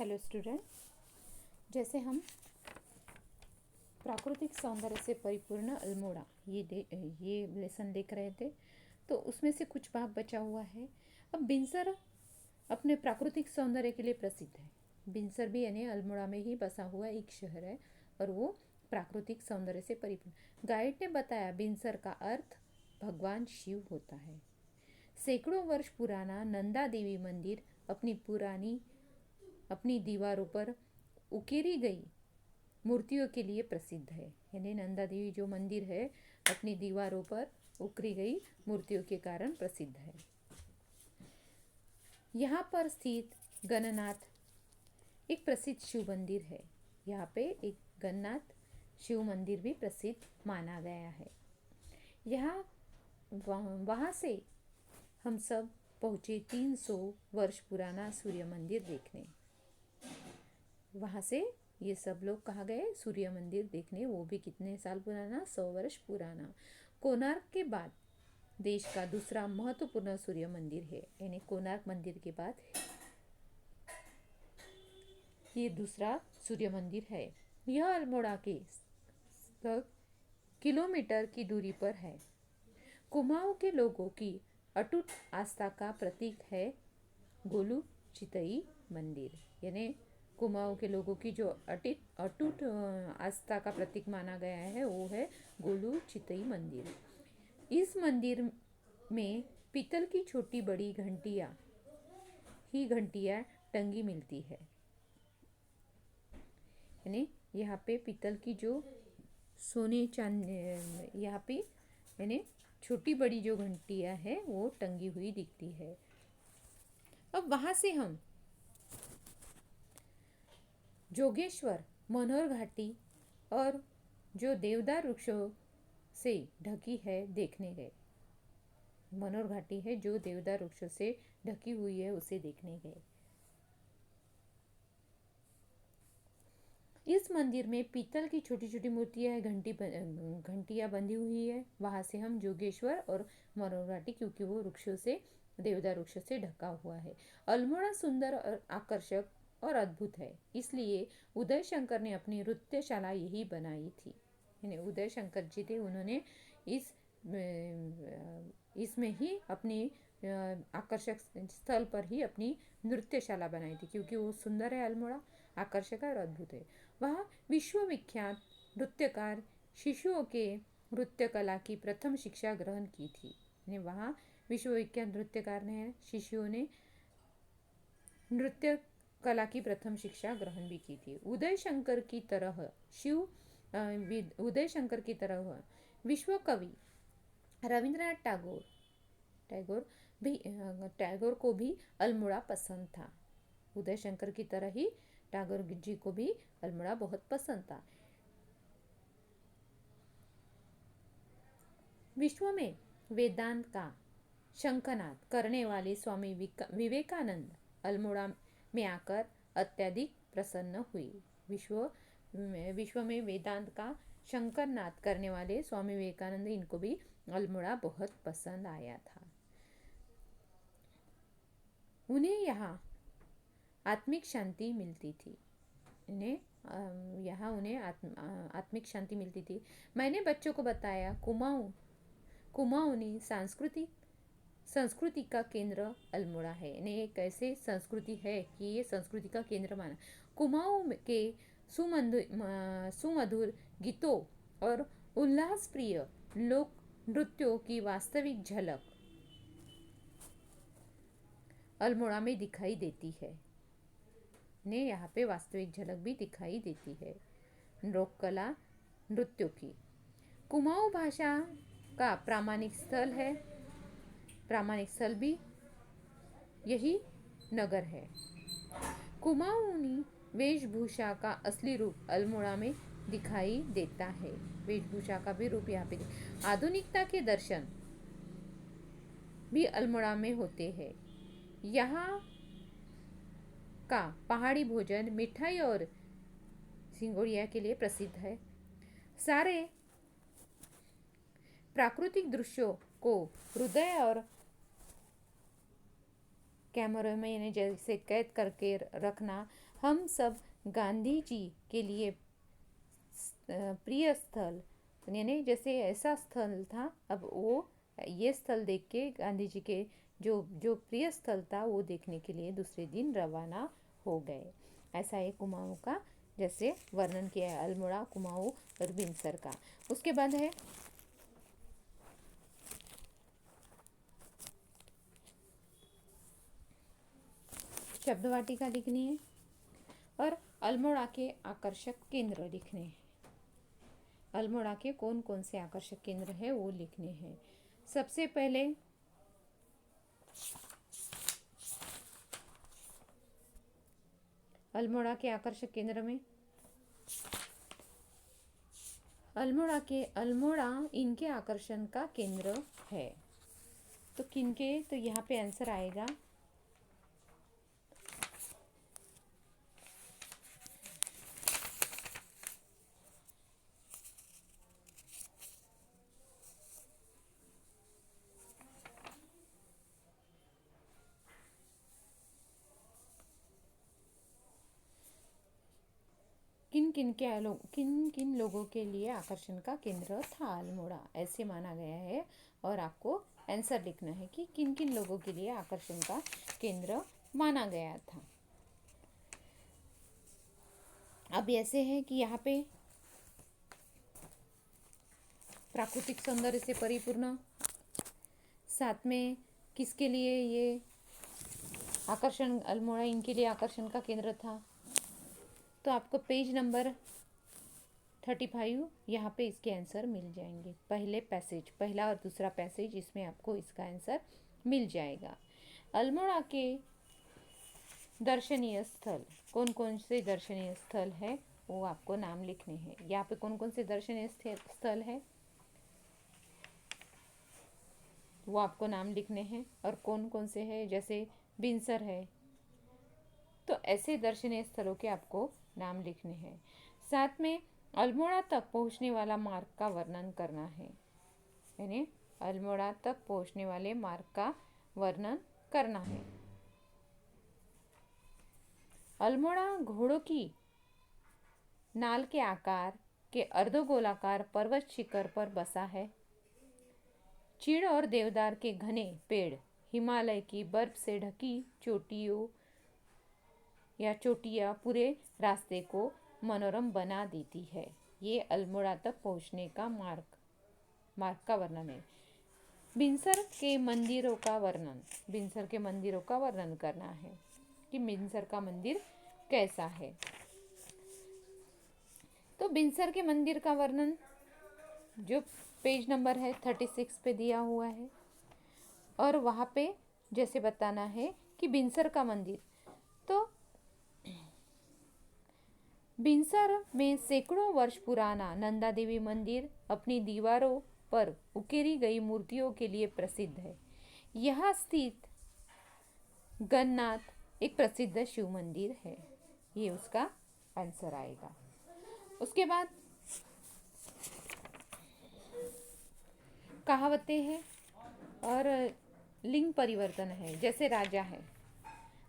Hello student, जैसे हम प्राकृतिक सौंदर्य से परिपूर्ण अल्मोड़ा ये लेसन देख रहे थे, तो उसमें से कुछ भाग बचा हुआ है। अब बिनसर अपने प्राकृतिक सौंदर्य के लिए प्रसिद्ध है। बिनसर भी यानी अल्मोड़ा में ही बसा हुआ एक शहर है और वो प्राकृतिक सौंदर्य से परिपूर्ण। गाइड ने बताया बिनसर का अर्थ भगवान शिव होता है। सैकड़ों वर्ष पुराना नंदा देवी मंदिर अपनी दीवारों पर उकेरी गई मूर्तियों के लिए प्रसिद्ध है। यानी नंदा देवी जो मंदिर है अपनी दीवारों पर उकरी गई मूर्तियों के कारण प्रसिद्ध है। यहाँ पर स्थित गणनाथ एक प्रसिद्ध शिव मंदिर है। यहाँ पे एक गणनाथ शिव मंदिर भी प्रसिद्ध माना गया है। यहाँ वहाँ से हम सब पहुँचे 300 वर्ष पुराना सूर्य मंदिर देखने। वहाँ से ये सब लोग कहाँ गए? सूर्य मंदिर देखने। वो भी कितने साल पुराना? 100 वर्ष पुराना। कोणार्क के बाद देश का दूसरा महत्वपूर्ण सूर्य मंदिर है। यानी कोणार्क मंदिर के बाद ये दूसरा सूर्य मंदिर है। यह अल्मोड़ा के किलोमीटर की दूरी पर है। कुमाऊं के लोगों की अटूट आस्था का प्रतीक है गोलू चितई मंदिर। यानी कुमाऊं के लोगों की जो अटूट आस्था का प्रतीक माना गया है वो है गोलू चितई मंदिर। इस मंदिर में पीतल की छोटी बड़ी घंटियां टंगी मिलती है। यानी यहाँ पे पीतल की जो सोने चांदी यहाँ पे यानी छोटी बड़ी जो घंटियां हैं वो टंगी हुई दिखती है। अब वहाँ से हम जोगेश्वर, मनोहर घाटी और जो देवदार वृक्षों से ढकी है देखने गए। मनोहर घाटी है जो देवदार वृक्षों से ढकी हुई है उसे देखने गए। इस मंदिर में पीतल की छोटी छोटी मूर्तियां घंटियां बंधी हुई है। वहां से हम जोगेश्वर और मनोहर घाटी, क्योंकि वो देवदार वृक्षों से ढका हुआ है। अल्मोड़ा सुंदर और आकर्षक और अद्भुत है, इसलिए उदय शंकर ने अपनी नृत्यशाला यही बनाई थी। यानी उदय शंकर जी थे, उन्होंने इसमें ही अपनी आकर्षक स्थल पर ही अपनी नृत्यशाला बनाई थी, क्योंकि वो सुंदर है अल्मोड़ा, आकर्षक और अद्भुत है। वहाँ विश्वविख्यात नृत्यकार शिशुओं के नृत्य कला की प्रथम शिक्षा ग्रहण की थी। ने वहाँ विश्वविख्यात नृत्यकार ने शिशुओं ने नृत्य कला की प्रथम शिक्षा ग्रहण भी की थी। उदय शंकर की तरह विश्व कवि रविंद्रनाथ टैगोर को भी अल्मोड़ा पसंद था। उदय शंकर की तरह ही टैगोर जी को भी अल्मोड़ा बहुत पसंद था। विश्व में वेदांत का शंखनाद करने वाले स्वामी विवेकानंद अल्मोड़ा में आकर अत्यधिक प्रसन्न हुए। विश्व में वेदांत का शंखनाद करने वाले स्वामी विवेकानंद, इनको भी अल्मोड़ा बहुत पसंद आया था। उन्हें यहाँ आत्मिक शांति मिलती थी। आत्मिक शांति मिलती थी। मैंने बच्चों को बताया कुमाऊनी संस्कृति का केंद्र अल्मोड़ा है। एक ऐसे संस्कृति है कि ये संस्कृति का केंद्र माना। कुमाऊं के सुमधुर गीतों और उल्लास प्रिय लोक नृत्यों की वास्तविक झलक अल्मोड़ा में दिखाई देती है। यहाँ पे वास्तविक झलक भी दिखाई देती है लोक कला नृत्यों की। कुमाऊं भाषा का प्रामाणिक स्थल भी यही नगर है। कुमाऊनी वेशभूषा का असली रूप अल्मोड़ा में दिखाई देता है। वेशभूषा का भी रूप यहाँ पे आधुनिकता के दर्शन भी अल्मोड़ा में होते हैं। यहाँ का पहाड़ी भोजन, मिठाई और सिंगोड़िया के लिए प्रसिद्ध है। सारे प्राकृतिक दृश्यों को हृदय और कैमरे में जैसे कैद करके रखना हम सब गांधी जी के लिए प्रिय स्थल, यानी जैसे ऐसा स्थल था, अब वो ये स्थल देख के गांधी जी के जो जो प्रिय स्थल था वो देखने के लिए दूसरे दिन रवाना हो गए। ऐसा है कुमाऊँ का जैसे वर्णन किया है, अल्मोड़ा, कुमाऊँ और बिनसर का। उसके बाद है शब्द वाटिका लिखनी है और अल्मोड़ा के आकर्षक केंद्र लिखने हैं। अल्मोड़ा के कौन कौन से आकर्षक केंद्र है वो लिखने हैं। सबसे पहले अल्मोड़ा के आकर्षक केंद्र में अल्मोड़ा इनके आकर्षण का केंद्र है। तो किनके, तो यहाँ पे आंसर आएगा किन किन लोगों के लिए आकर्षण का केंद्र था अल्मोड़ा, ऐसे माना गया है। और आपको आंसर लिखना है कि किन किन लोगों के लिए आकर्षण का केंद्र माना गया था। अब ऐसे है कि यहाँ पे प्राकृतिक सौंदर्य से परिपूर्ण, साथ में किसके लिए ये आकर्षण, अल्मोड़ा इनके लिए आकर्षण का केंद्र था। तो आपको पेज नंबर 35 यहाँ पे इसके आंसर मिल जाएंगे। पहला और दूसरा पैसेज, इसमें आपको इसका आंसर मिल जाएगा। अल्मोड़ा के दर्शनीय स्थल, कौन कौन से दर्शनीय स्थल है वो आपको नाम लिखने हैं। यहाँ पे कौन कौन से दर्शनीय स्थल है वो आपको नाम लिखने हैं। और कौन कौन से है, जैसे बिनसर है, तो ऐसे दर्शनीय स्थलों के आपको नाम लिखने हैं। साथ में अल्मोड़ा तक पहुंचने वाला मार्ग का वर्णन करना है, यानी अल्मोड़ा तक पहुंचने वाले मार्ग का वर्णन करना है। अल्मोड़ा घोड़ों की नाल के आकार के अर्धगोलाकार पर्वत शिखर पर बसा है। चीड़ और देवदार के घने पेड़ हिमालय की बर्फ से ढकी चोटियां पूरे रास्ते को मनोरम बना देती है। ये अल्मोड़ा तक पहुंचने का मार्ग का वर्णन है। बिनसर के मंदिरों का वर्णन करना है कि बिनसर का मंदिर कैसा है। तो बिनसर के मंदिर का वर्णन जो पेज नंबर है 36 पे दिया हुआ है, और वहाँ पे जैसे बताना है कि बिनसर का मंदिर, तो बिनसर में सैकड़ों वर्ष पुराना नंदा देवी मंदिर अपनी दीवारों पर उकेरी गई मूर्तियों के लिए प्रसिद्ध है। यहाँ स्थित गन्नाथ एक प्रसिद्ध शिव मंदिर है। ये उसका आंसर आएगा। उसके बाद कहावतें हैं और लिंग परिवर्तन है। जैसे राजा है,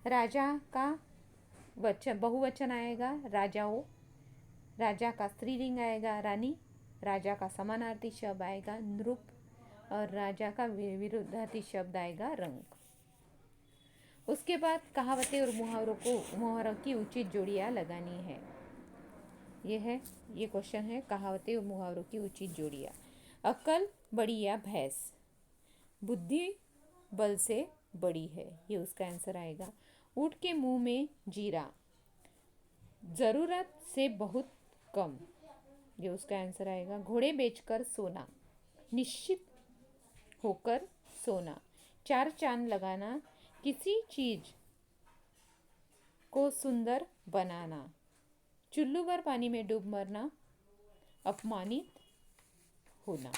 राजा का बहुवचन आएगा राजाओं, राजा का स्त्रीलिंग आएगा रानी, राजा का समानार्थी शब्द आएगा नृप, और राजा का विरुद्धार्थी शब्द आएगा रंक। उसके बाद कहावतें और मुहावरों की उचित जोड़ियाँ लगानी है। ये क्वेश्चन है, कहावतें और मुहावरों की उचित जोड़ियाँ। अक्ल बड़ी या भैंस, बुद्धि बल से बड़ी है, ये उसका आंसर आएगा। ऊँट के मुंह में जीरा, जरूरत से बहुत कम, ये उसका आंसर आएगा। घोड़े बेचकर सोना, निश्चित होकर सोना। चार चांद लगाना, किसी चीज को सुंदर बनाना। चुल्लू भर पानी में डूब मरना, अपमानित होना,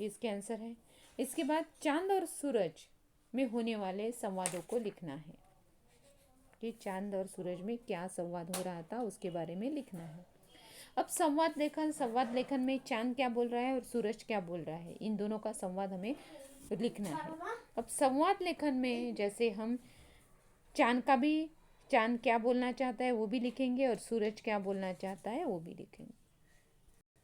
ये इसके आंसर है। इसके बाद चांद और सूरज में होने वाले संवादों को लिखना है कि चांद और सूरज में क्या संवाद हो रहा था उसके बारे में लिखना है। अब संवाद लेखन में चांद क्या बोल रहा है और सूरज क्या बोल रहा है, इन दोनों का संवाद हमें लिखना है। अब संवाद लेखन में जैसे हम चांद का भी चांद क्या बोलना चाहता है वो भी लिखेंगे और सूरज क्या बोलना चाहता है वो भी लिखेंगे।